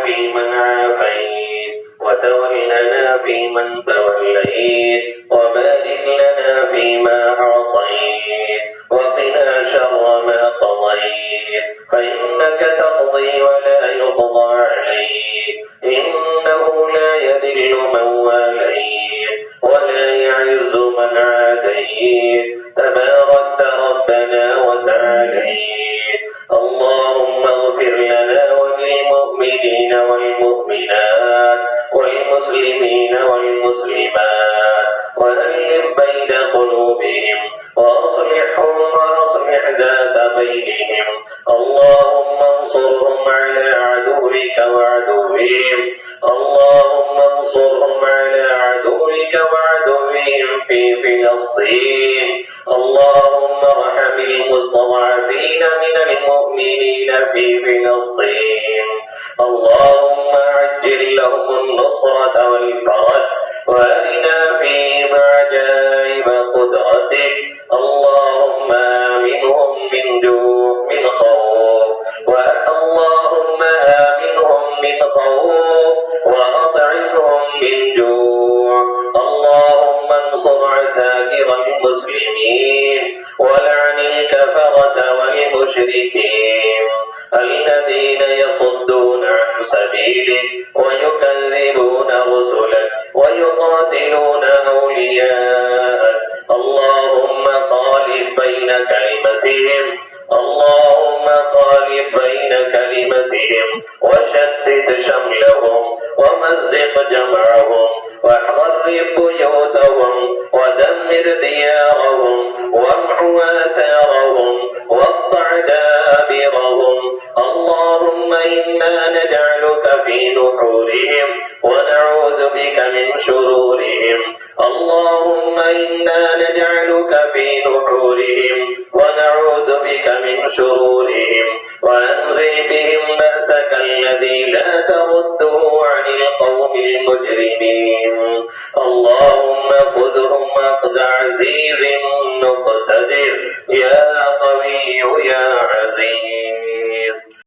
فيمن عافيت وتولنا فيمن توليت وبارك لنا فيما أعطيت وقنا شر ما قضيت فإنك تقضي ولا يقضى عليك إنه لا يذل من واليت ولا يعز من عاديت تباركت ربنا وتعاليت اللهم اغفر لنا وللمؤمنين والمؤمنات والمسلمين والمسلمات وألف بين قلوبهم وأصلحهم وأصلح ذات بينهم اللهم انصرهم على عدوك وعدوهم اللهم انصرهم على عدوك وعدوهم في فلسطين اللهم ارحم المستضعفين من المؤمنين في فلسطين اللهم عجل لهم النصرة والفرج وأرنا فيهم عجائب قدرتك اللهم آمنهم من جوع من خوف اللهم آمنهم من خوف وأطعمهم من جوع اللهم انصر عساكر المسلمين ولعن الكفرة والمشركين الذين يصدون عن سبيلك ويكذبون رسلك ويقاتلون أولياءك اللهم خالف بين كلمتهم اللهم خالف بين كلمتهم وشتت شملهم ومزق جمعهم واحرق بيوتهم ودمر ديارهم وامحو آثارهم واقطع دابرهم اللهم إنا نجعلك في نحورهم ونعوذ بك من شرورهم اللهم إنا نجعلك في نحورهم ونعوذ بك من شرورهم وأنزل بهم بأسك الذي لا ترده عن القوم المجرمين اللهم خذهم أخذ عزيز مقتدر يا قوي يا عزيز